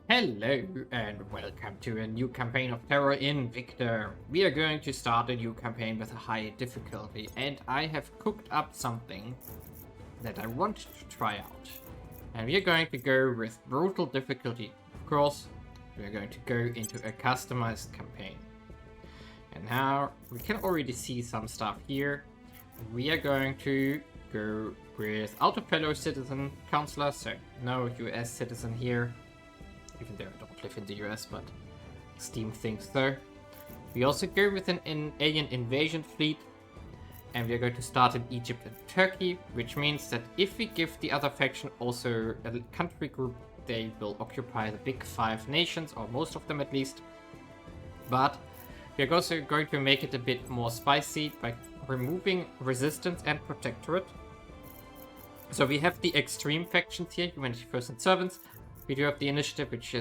Hello and welcome to a new campaign of Terra Invicta. We are going to start a new campaign with a high difficulty, and I have cooked up something that I want to try out. And we are going to go with brutal difficulty. Of course, we are going to go into a customized campaign. And now we can already see some stuff here. We are going to go without a fellow citizen counselor, so no US citizen here. Even though I don't live in the US, but Steam thinks so. We also go with an alien invasion fleet, and we are going to start in Egypt and Turkey, which means that if we give the other faction also a country group, they will occupy the big 5 nations, or most of them at least. But we are also going to make it a bit more spicy by removing resistance and protectorate. So we have the extreme factions here, humanity first and servants. We do have the initiative, which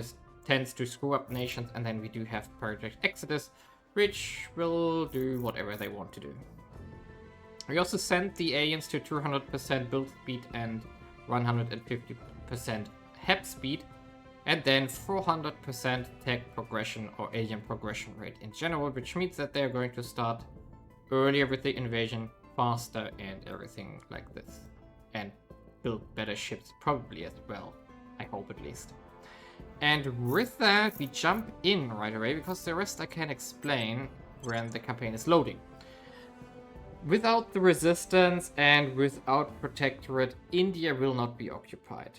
tends to screw up nations, and then we do have Project Exodus, which will do whatever they want to do. We also send the aliens to 200% build speed and 150% HEP speed, and then 400% tech progression or alien progression rate in general, which means that they're going to start earlier with the invasion, faster, and everything like this. And build better ships probably as well. I hope at least. And with that, we jump in right away, because the rest I can explain when the campaign is loading. Without the resistance and without protectorate, India will not be occupied.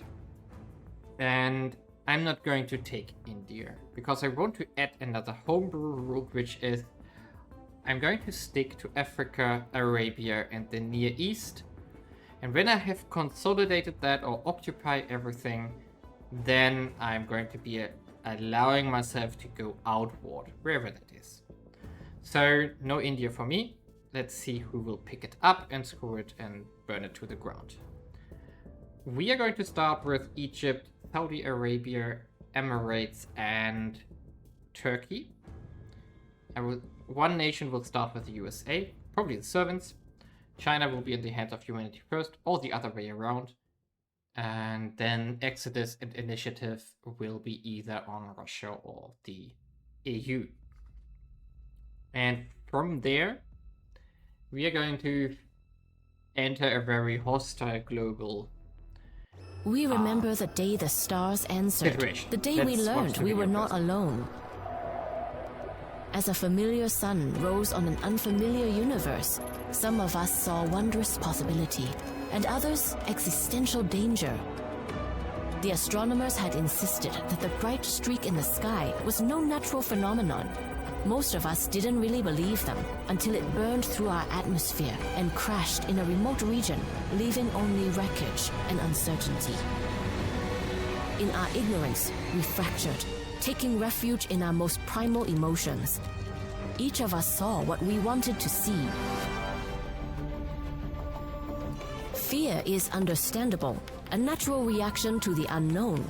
And I'm not going to take India, because I want to add another homebrew rule, which is I'm going to stick to Africa, Arabia, and the Near East. And when I have consolidated that or occupy everything, then I'm going to be allowing myself to go outward, wherever that is. So, no India for me. Let's see who will pick it up and screw it and burn it to the ground. We are going to start with Egypt, Saudi Arabia, Emirates, and Turkey. One nation will start with the USA, probably the servants. China will be in the hands of humanity first, or the other way around. And then Exodus and Initiative will be either on Russia or the EU. And from there, we are going to enter a very hostile global We remember the day the stars answered, situation. the day we learned we were not alone. As a familiar sun rose on an unfamiliar universe, some of us saw wondrous possibility, and others existential danger. The astronomers had insisted that the bright streak in the sky was no natural phenomenon. Most of us didn't really believe them until it burned through our atmosphere and crashed in a remote region, leaving only wreckage and uncertainty. In our ignorance, we fractured, taking refuge in our most primal emotions. Each of us saw what we wanted to see. Fear is understandable, a natural reaction to the unknown.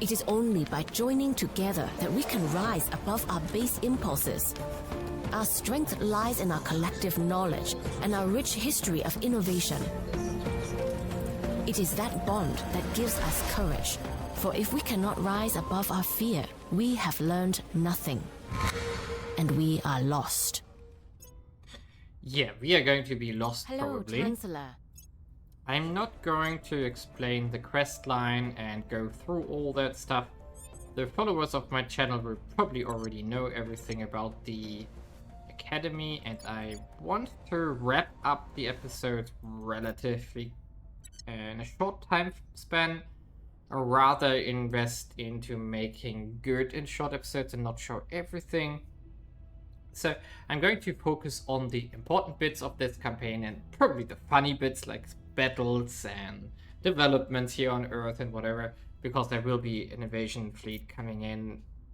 It is only by joining together that we can rise above our base impulses. Our strength lies in our collective knowledge and our rich history of innovation. It is that bond that gives us courage, for if we cannot rise above our fear, we have learned nothing, and we are lost. Yeah, we are going to be lost. Hello, probably. Chancellor. I'm not going to explain the quest line and go through all that stuff. The followers of my channel will probably already know everything about the Academy, and I want to wrap up the episodes relatively in a short time span, or rather invest into making good and short episodes and not show everything. So I'm going to focus on the important bits of this campaign and probably the funny bits like battles and developments here on Earth and whatever, because there will be an invasion fleet coming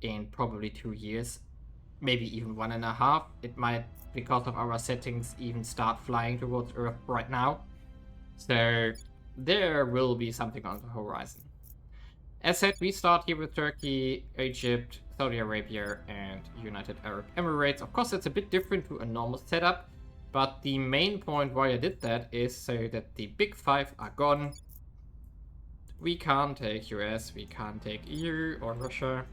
in probably 2 years, maybe even 1.5. It might, because of our settings, even start flying towards Earth right now. So there will be something on the horizon. As said, we start here with Turkey, Egypt, Saudi Arabia, and United Arab Emirates. Of course, it's a bit different to a normal setup, but the main point why I did that is so that the big 5 are gone. We can't take US, we can't take EU or Russia.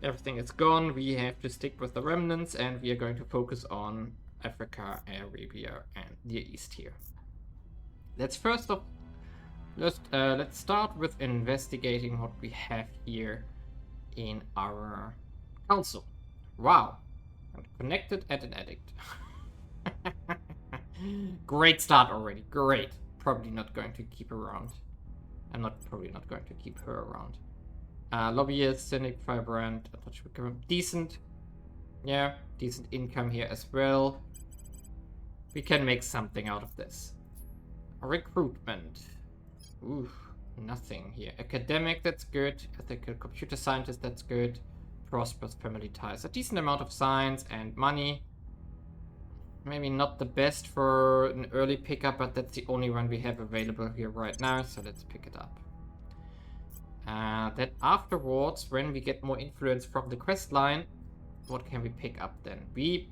Everything is gone. We have to stick with the remnants, and we are going to focus on Africa, Arabia, and Near East here. Let's let's start with investigating what we have here in our council. Wow, I'm connected at an addict. Great start already. Great. Probably not going to keep around. I'm probably not going to keep her around. Lobbyist, cynic, vibrant, decent. Yeah, decent income here as well. We can make something out of this. Recruitment. Ooh, nothing here. Academic, that's good. Ethical computer scientist, that's good. Prosperous family ties. A decent amount of science and money. Maybe not the best for an early pickup, but that's the only one we have available here right now, so let's pick it up. Then afterwards, when we get more influence from the quest line, what can we pick up then? We're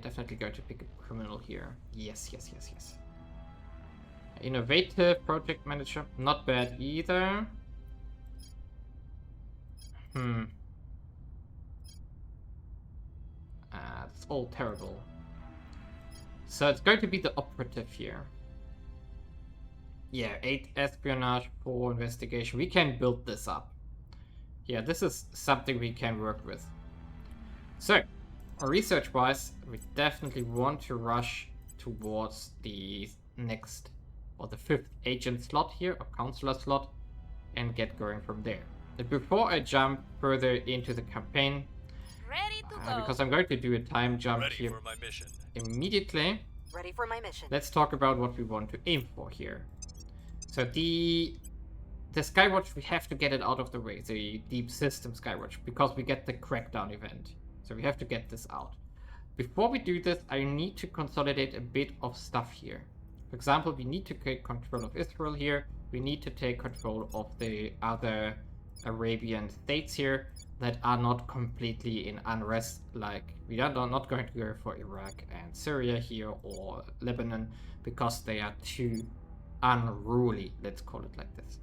definitely going to pick a criminal here. Yes. Innovative project manager, not bad either. It's all terrible. So it's going to be the operative here. Yeah, 8 espionage, 4 investigation. We can build this up. Yeah, this is something we can work with. So, research-wise, we definitely want to rush towards the next, or the 5th agent slot here, or counselor slot, and get going from there. But before I jump further into the campaign, because I'm going to do a time jump here for my mission. Immediately. Ready for my mission. Let's talk about what we want to aim for here. So the Skywatch, we have to get it out of the way, the deep system Skywatch, because we get the crackdown event. So we have to get this out. Before we do this, I need to consolidate a bit of stuff here. For example, we need to take control of Israel here. We need to take control of the other Arabian states here that are not completely in unrest. Like, we are not going to go for Iraq and Syria here or Lebanon because they are too unruly, let's call it like this.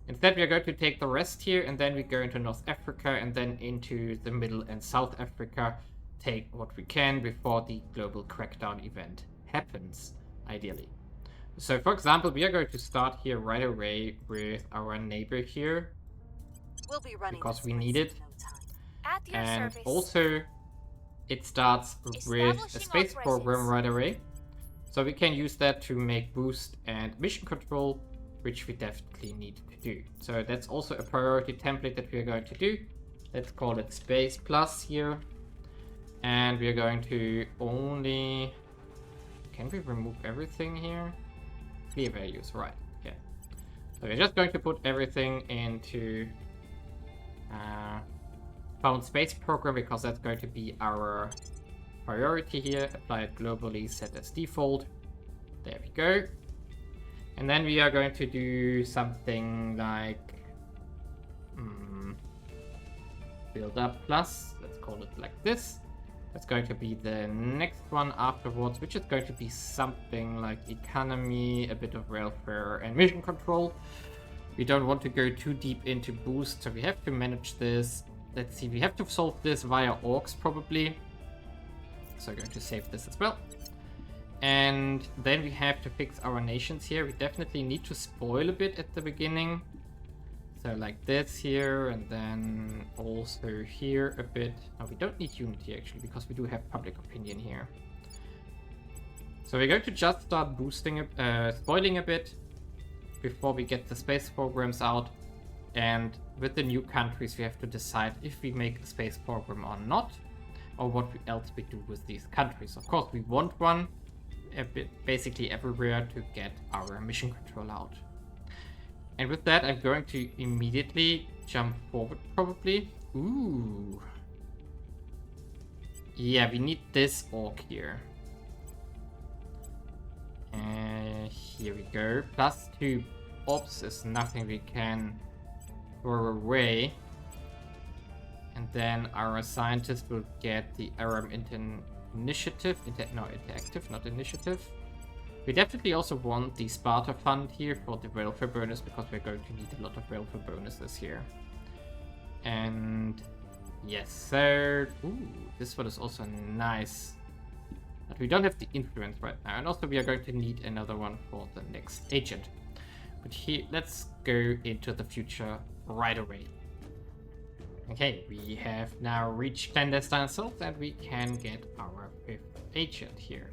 Instead, we are going to take the rest here, and then we go into North Africa and then into the Middle and South Africa, take what we can before the global crackdown event happens, ideally. So, for example, we are going to start here right away with our neighbor here. We'll be running because we need it. At your and service. Also, it starts with a space program right away. So we can use that to make boost and mission control, which we definitely need to do. So that's also a priority template that we are going to do. Let's call it Space Plus here. And we are going to only... Can we remove everything here? Clear values, right. Yeah. So we're just going to put everything into found space program because that's going to be our priority here. Apply it globally, set as default. There we go. And then we are going to do something like build up plus. Let's call it like this. That's going to be the next one afterwards, which is going to be something like economy, a bit of welfare, and mission control. We don't want to go too deep into boost, so we have to manage this. Let's see, we have to solve this via orcs probably. So I'm going to save this as well. And then we have to fix our nations here. We definitely need to spoil a bit at the beginning. So like this here, and then also here a bit. No, we don't need unity actually, because we do have public opinion here. So we're going to just start boosting, spoiling a bit before we get the space programs out. And with the new countries, we have to decide if we make a space program or not, or what else we do with these countries. Of course, we want one a bit, basically everywhere to get our mission control out. And with that, I'm going to immediately jump forward, probably. Ooh. Yeah, we need this orc here. Here we go. +2 ops is nothing we can throw away. And then our scientist will get the Aram initiative. Interactive, not initiative. We definitely also want the Sparta fund here for the welfare bonus, because we're going to need a lot of welfare bonuses here. And yes, so this one is also nice. But we don't have the influence right now. And also we are going to need another one for the next agent. But here, let's go into the future right away. Okay, we have now reached clandestine assault and we can get our 5th agent here.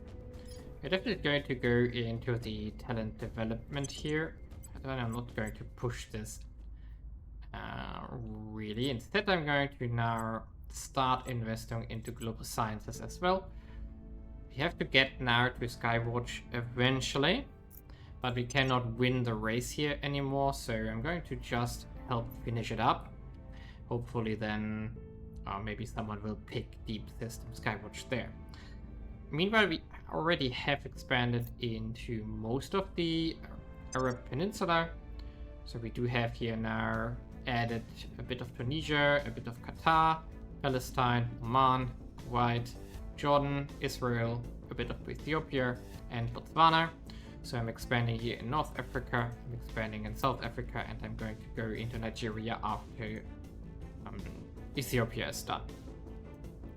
We're definitely going to go into the talent development here. I'm not going to push this really. Instead, I'm going to now start investing into global sciences as well. We have to get now to Skywatch eventually, but we cannot win the race here anymore, so I'm going to just help finish it up. Hopefully then maybe someone will pick Deep System Skywatch there. Meanwhile, we already have expanded into most of the Arab Peninsula. So we do have here now added a bit of Tunisia, a bit of Qatar, Palestine, Oman, Kuwait, Jordan, Israel, a bit of Ethiopia, and Botswana. So I'm expanding here in North Africa, I'm expanding in South Africa, and I'm going to go into Nigeria after Ethiopia is done.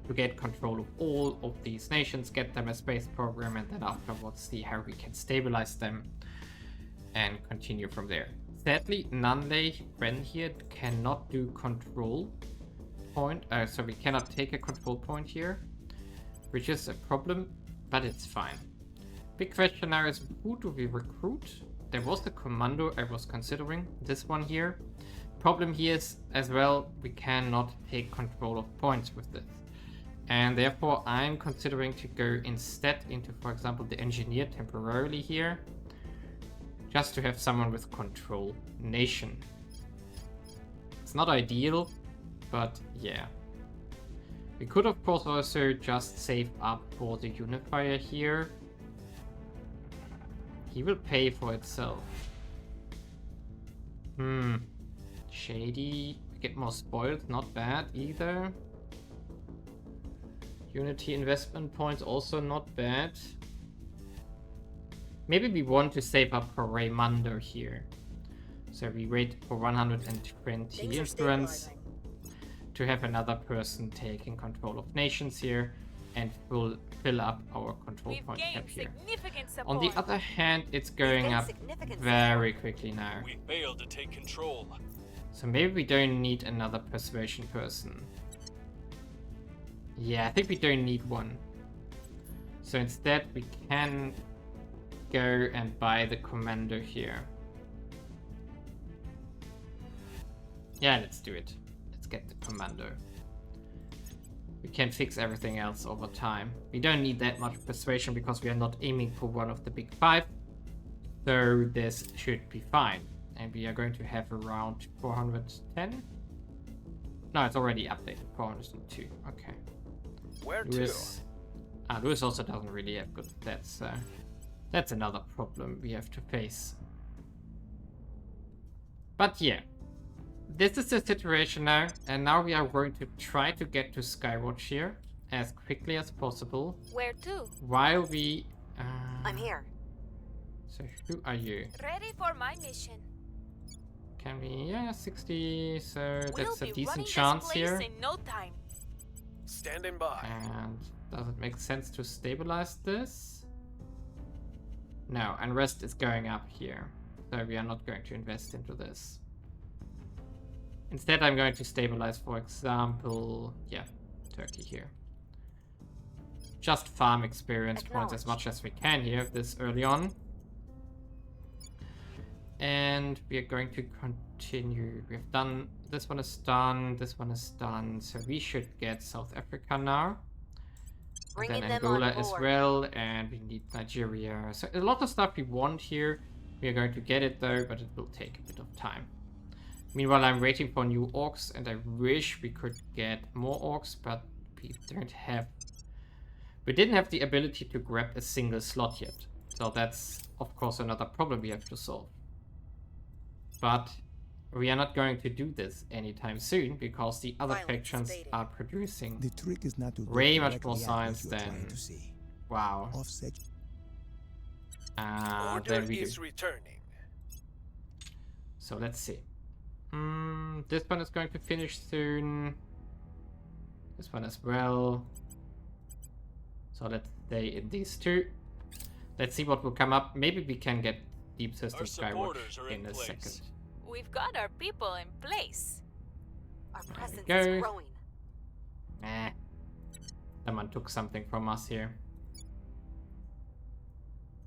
To get control of all of these nations, get them a space program, and then afterwards see how we can stabilize them and continue from there. Sadly, Nanley Ren here cannot do control point, so we cannot take a control point here, which is a problem, but it's fine. Big question now is, who do we recruit? There was the commando I was considering, this one here. Problem here is as well, we cannot take control of points with this. And therefore I'm considering to go instead into, for example, the engineer temporarily here, just to have someone with control nation. It's not ideal, but yeah. We could of course also just save up for the unifier here. He will pay for itself. Shady. Get more spoiled, not bad either. Unity investment points also not bad. Maybe we want to save up for Raymundo here. So we wait for 120 influence to have another person taking control of nations here and we'll fill up our control point cap here. On the other hand, it's going up very quickly now. We failed to take control. So maybe we don't need another persuasion person. Yeah, I think we don't need one. So instead we can go and buy the commando here. Yeah, let's do it. Let's get the commando. We can fix everything else over time. We don't need that much persuasion because we are not aiming for one of the big 5. So this should be fine. And we are going to have around 410. No, it's already updated. 402. Okay. Where Lewis. Lewis also doesn't really have good stats. That's another problem we have to face. But yeah. This is the situation now. And now we are going to try to get to Skywatch here as quickly as possible. Where to? While we... I'm here. So who are you? Ready for my mission. Can we... Yeah, 60. So We'll that's a be decent running chance this place here. in no time. Standing by. And does it make sense to stabilize this? No, unrest is going up here. So we are not going to invest into this. Instead, I'm going to stabilize, for example, yeah, Turkey here. Just farm experience points as much as we can here this early on. And we are going to continue. We have done, this one is done, this one is done. So we should get South Africa now. And then Angola as well, and we need Nigeria. So a lot of stuff we want here. We are going to get it though, but it will take a bit of time. Meanwhile, I'm waiting for new orcs, and I wish we could get more orcs, but we don't have... We didn't have the ability to grab a single slot yet. So that's, of course, another problem we have to solve. But we are not going to do this anytime soon, because the other factions are producing The trick is not to way much directly more at what science you're than... trying to see. Wow. Offset. Order Then we is do. returning. So let's see. This one is going to finish soon. This one as well. So let's stay in these two. Let's see what will come up. Maybe we can get Deep System Our supporters Skywatch are in in a place. second. We've got our people in place. Our presence go. is growing. Someone took something from us here.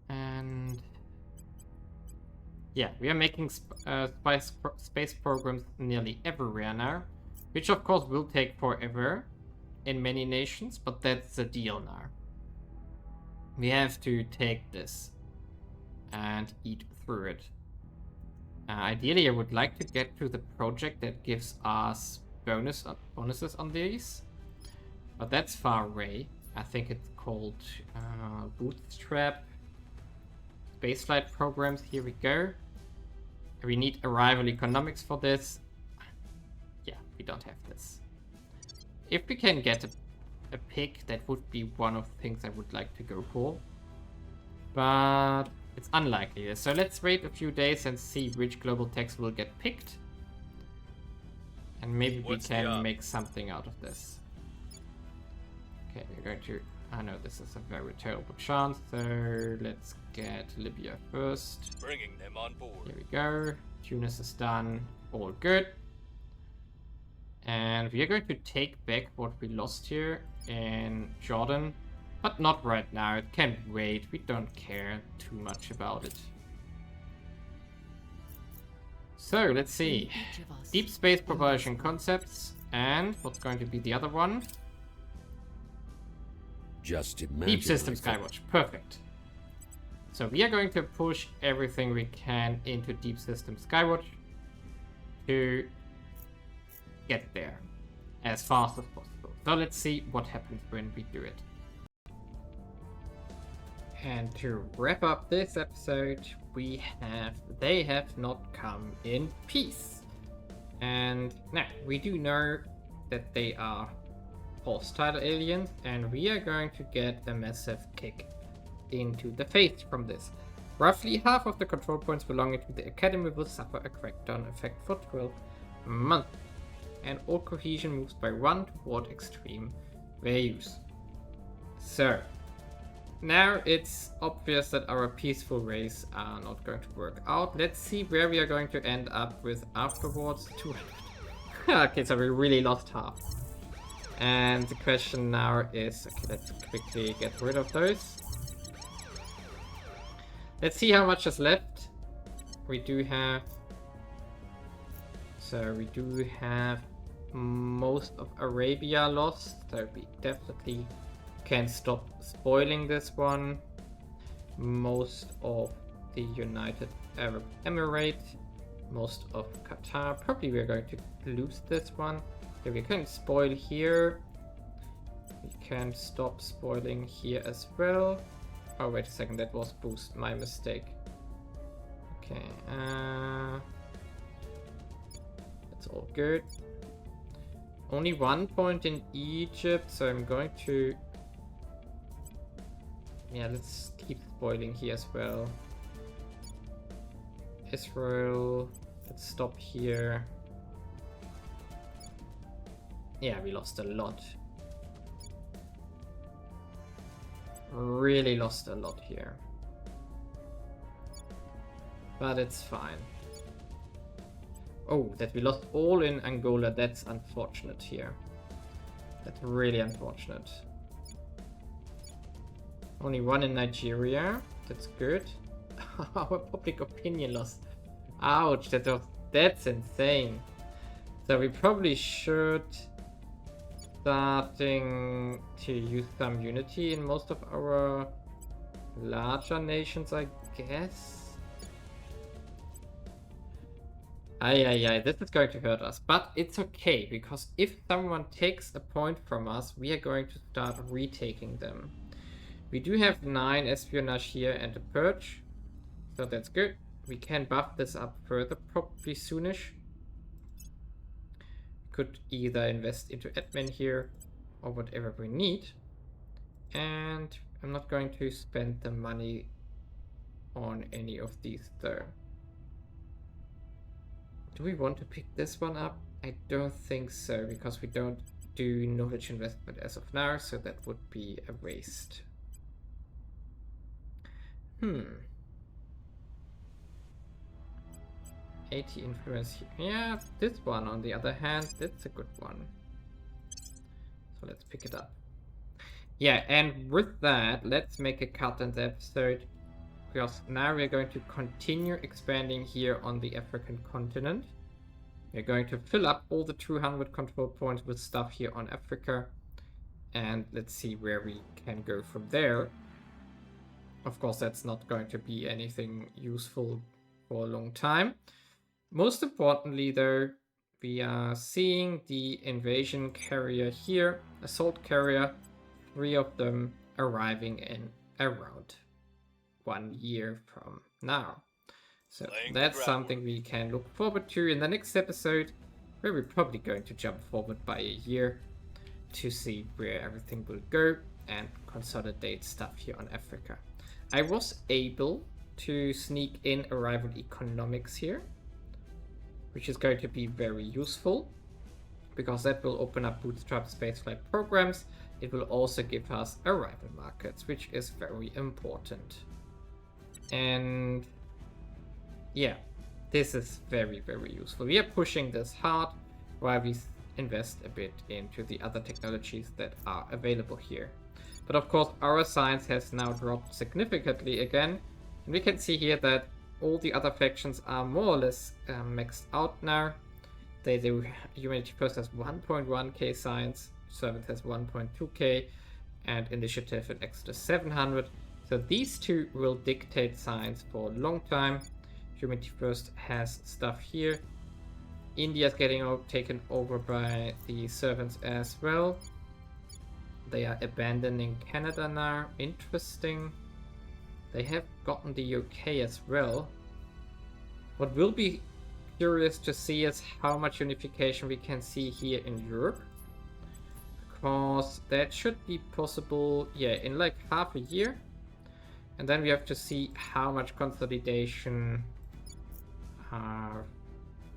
And yeah, we are making space programs nearly everywhere now, which of course will take forever in many nations, but that's the deal now. We have to take this and eat through it. Ideally, I would like to get to the project that gives us bonuses on these, but that's far away. I think it's called Bootstrap Spaceflight Programs. Here we go. We need arrival economics for this. Yeah, we don't have this. If we can get a pick, that would be one of the things I would like to go for. But it's unlikely. So let's wait a few days and see which global tax will get picked. And maybe What's we the can make something out of this. Okay, we're going to... I know this is a very terrible chance, so let's get Libya first. Bringing them on board. Here we go. Tunis is done. All good. And we are going to take back what we lost here in Jordan. But not right now. It can wait. We don't care too much about it. So, let's see. Deep space propulsion concepts. And what's going to be the other one? Just imagine. Deep System Skywatch. Perfect. So we are going to push everything we can into Deep System Skywatch to get there as fast as possible. So let's see what happens when we do it. And to wrap up this episode, they have not come in peace. And now we do know that they are hostile aliens, and we are going to get a massive kick into the face from this. Roughly half of the control points belonging to the Academy will suffer a crackdown effect for 12 months, and all cohesion moves by 1 toward extreme values. So, now it's obvious that our peaceful ways are not going to work out. Let's see where we are going to end up with afterwards. 200. Okay, so we really lost half. And the question now is, okay, let's quickly get rid of those. Let's see how much is left. We do have most of Arabia lost, so we definitely can stop spoiling this one. Most of the United Arab Emirates, most of Qatar. Probably we're going to lose this one. Okay, we can spoil here. We can stop spoiling here as well. Oh, wait a second, that was boost, my mistake. Okay, that's all good. Only 1 point in Egypt, so I'm going to... Yeah, let's keep spoiling here as well. Israel, let's stop here. Yeah, we lost a lot. Really lost a lot here. But it's fine. Oh, that we lost all in Angola, that's unfortunate here. That's really unfortunate. Only 1 in Nigeria, that's good. Our public opinion loss. Ouch, that's insane. So we probably should starting to use some unity in most of our larger nations, I guess. This is going to hurt us, but it's okay, because if someone takes a point from us, we are going to start retaking them. We do have 9 espionage here and a purge, so that's good. We can buff this up further, probably soonish. Could either invest into admin here or whatever we need. And I'm not going to spend the money on any of these though. Do we want to pick this one up? I don't think so, because we don't do knowledge investment as of now, so that would be a waste. 80 influence here. Yeah, this one on the other hand, that's a good one. So let's pick it up. Yeah, and with that, let's make a cut in the episode, because now we're going to continue expanding here on the African continent. We're going to fill up all the 200 control points with stuff here on Africa, and let's see where we can go from there. Of course, that's not going to be anything useful for a long time. Most importantly, though, we are seeing the invasion carrier here, assault carrier, 3 of them arriving in around 1 year from now. So that's something we can look forward to in the next episode, where we're probably going to jump forward by a year to see where everything will go and consolidate stuff here on Africa. I was able to sneak in arrival economics here, which is going to be very useful, because that will open up bootstrap spaceflight programs. It will also give us arrival markets, which is very important. And yeah, this is very, very useful. We are pushing this hard while we invest a bit into the other technologies that are available here. But of course, our science has now dropped significantly again. And we can see here that all the other factions are more or less maxed out now. They do. Humanity First has 1.1k science, Servant has 1.2k, and Initiative and Exodus 700. So these two will dictate science for a long time. Humanity First has stuff here. India's getting taken over by the Servants as well. They are abandoning Canada now. Interesting. They have gotten the UK as well. What will be curious to see is how much unification we can see here in Europe. Because that should be possible, yeah, in like half a year. And then we have to see how much consolidation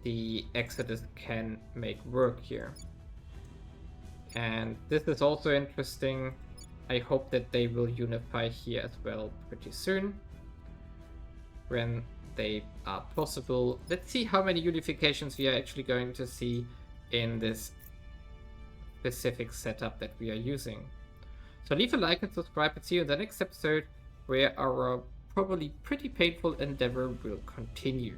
the Exodus can make work here. And this is also interesting. I hope that they will unify here as well pretty soon, when they are possible. Let's see how many unifications we are actually going to see in this specific setup that we are using. So leave a like and subscribe, and see you in the next episode, where our probably pretty painful endeavor will continue.